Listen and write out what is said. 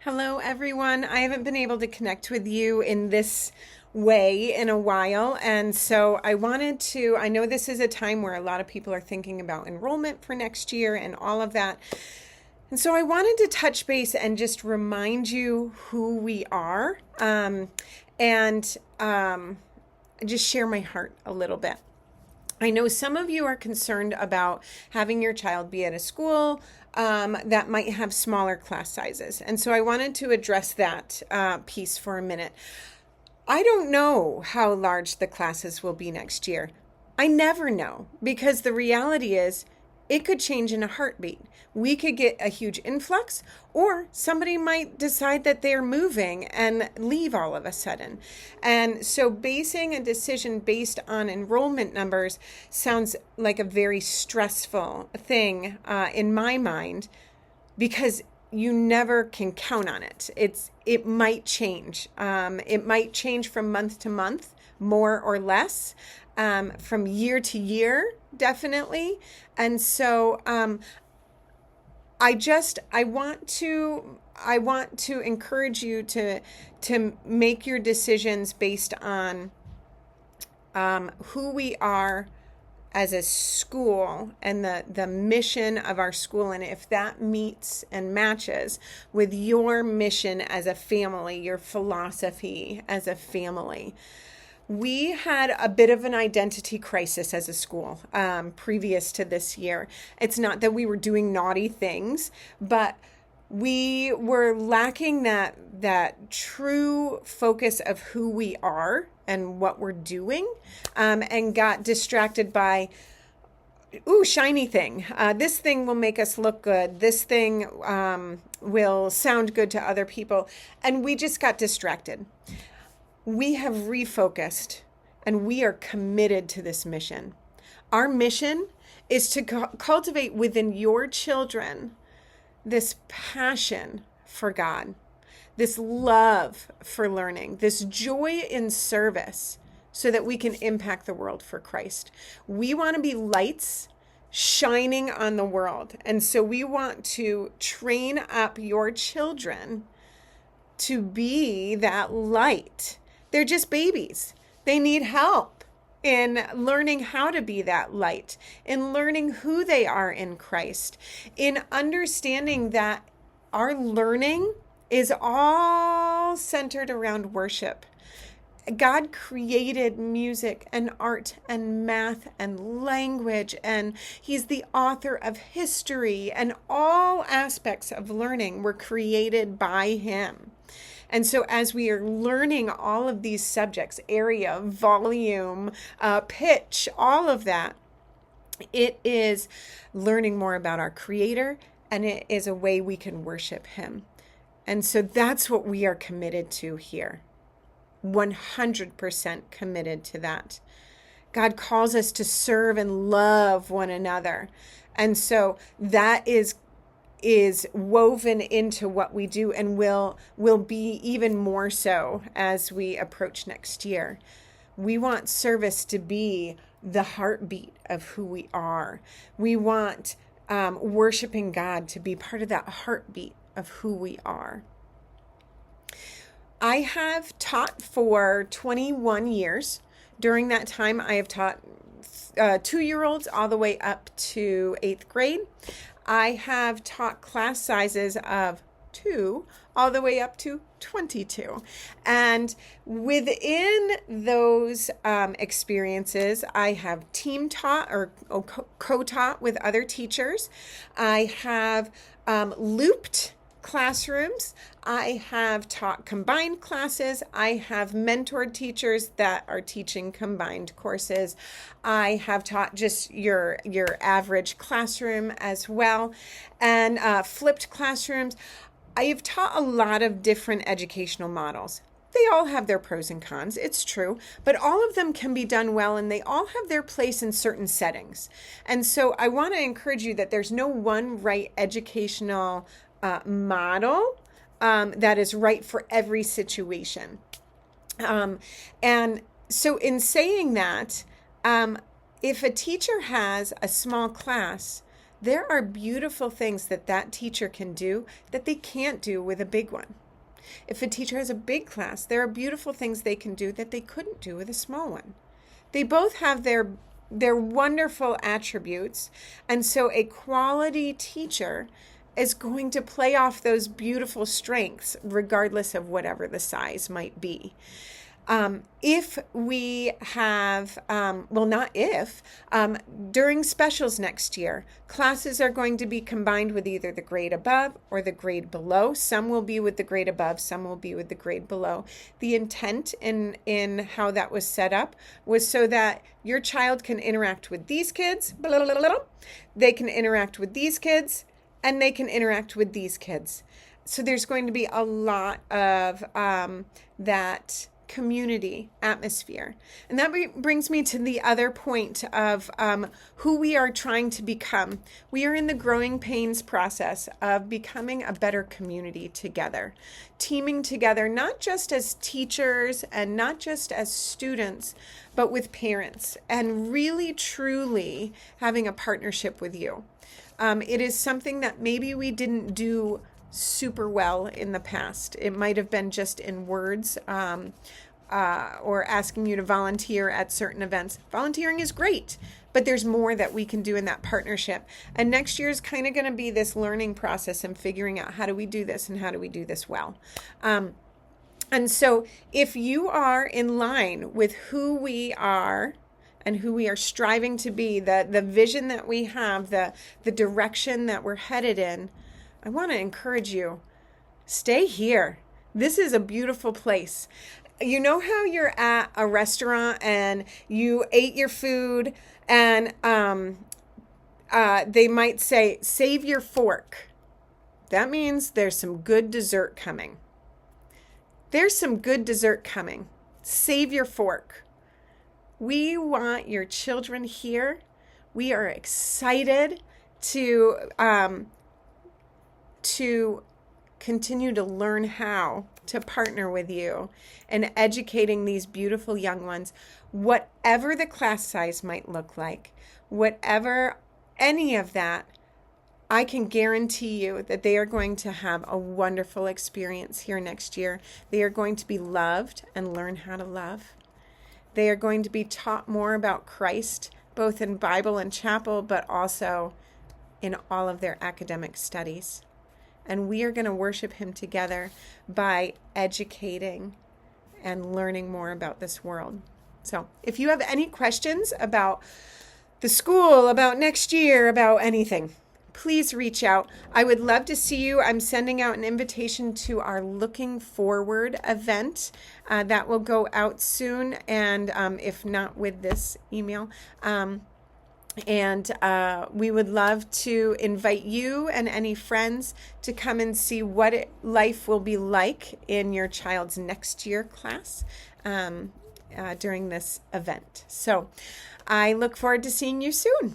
Hello, everyone. I haven't been able to connect with you in this way in a while. And so I know this is a time where a lot of people are thinking about enrollment for next year and all of that. And so I wanted to touch base and just remind you who we are and just share my heart a little bit. I know some of you are concerned about having your child be at a school that might have smaller class sizes. And so I wanted to address that piece for a minute. I don't know how large the classes will be next year. I never know because the reality is it could change in a heartbeat. We could get a huge influx, or somebody might decide that they're moving and leave all of a sudden. And so basing a decision based on enrollment numbers sounds like a very stressful thing in my mind, because you never can count on it. It might change. It might change from month to month, more or less, from year to year, definitely. And so I want to encourage you to make your decisions based on who we are as a school and the mission of our school, and if that meets and matches with your mission as a family, your philosophy as a family. We had a bit of an identity crisis as a school previous to this year. It's not that we were doing naughty things, but we were lacking that true focus of who we are and what we're doing, and got distracted by, ooh, shiny thing. This thing will make us look good. This thing will sound good to other people. And we just got distracted. We have refocused and we are committed to this mission. Our mission is to cultivate within your children this passion for God, this love for learning, this joy in service, so that we can impact the world for Christ. We want to be lights shining on the world. And so we want to train up your children to be that light. They're just babies. They need help in learning how to be that light, in learning who they are in Christ, in understanding that our learning is all centered around worship. God created music and art and math and language, and He's the author of history, and all aspects of learning were created by Him. And so as we are learning all of these subjects, area, volume, pitch, all of that, it is learning more about our Creator, and it is a way we can worship Him. And so that's what we are committed to here. 100% committed to that. God calls us to serve and love one another. And so that is woven into what we do, and will be even more so as we approach next year. We want service to be the heartbeat of who we are. We want worshiping God to be part of that heartbeat of who we are. I have taught for 21 years. During that time, I have taught 2-year-olds all the way up to 8th grade. I have taught class sizes of 2 all the way up to 22. And within those experiences, I have team taught or co-taught with other teachers. I have looped classrooms. I have taught combined classes. I have mentored teachers that are teaching combined courses. I have taught just your average classroom as well, and flipped classrooms. I have taught a lot of different educational models. They all have their pros and cons, it's true, but all of them can be done well, and they all have their place in certain settings. And so I want to encourage you that there's no one right educational model that is right for every situation. And so in saying that, if a teacher has a small class, there are beautiful things that that teacher can do that they can't do with a big one. If a teacher has a big class, there are beautiful things they can do that they couldn't do with a small one. They both have their wonderful attributes, and so a quality teacher is going to play off those beautiful strengths regardless of whatever the size might be. If we have, not if, during specials next year, classes are going to be combined with either the grade above or the grade below. Some will be with the grade above, some will be with the grade below. The intent in how that was set up was so that your child can interact with these kids, they can interact with these kids, and they can interact with these kids. So there's going to be a lot of that community atmosphere. And that brings me to the other point of who we are trying to become. We are in the growing pains process of becoming a better community together, teaming together, not just as teachers and not just as students, but with parents, and really truly having a partnership with you. It is something that maybe we didn't do super well in the past. It might have been just in words, or asking you to volunteer at certain events. Volunteering is great, but there's more that we can do in that partnership. And next year is kind of going to be this learning process and figuring out how do we do this and how do we do this well. And so if you are in line with who we are and who we are striving to be, the vision that we have, the direction that we're headed in, I want to encourage you, stay here. This is a beautiful place. You know how you're at a restaurant and you ate your food and they might say, save your fork. That means there's some good dessert coming. There's some good dessert coming. Save your fork. We want your children here. We are excited to continue to learn how to partner with you in educating these beautiful young ones, whatever the class size might look like, whatever any of that, I can guarantee you that they are going to have a wonderful experience here next year. They are going to be loved and learn how to love. They are going to be taught more about Christ, both in Bible and chapel, but also in all of their academic studies. And we are going to worship him together by educating and learning more about this world. So if you have any questions about the school, about next year, about anything, please reach out. I would love to see you. I'm sending out an invitation to our Looking Forward event that will go out soon, and if not with this email. And we would love to invite you and any friends to come and see what life will be like in your child's next year class during this event. So I look forward to seeing you soon.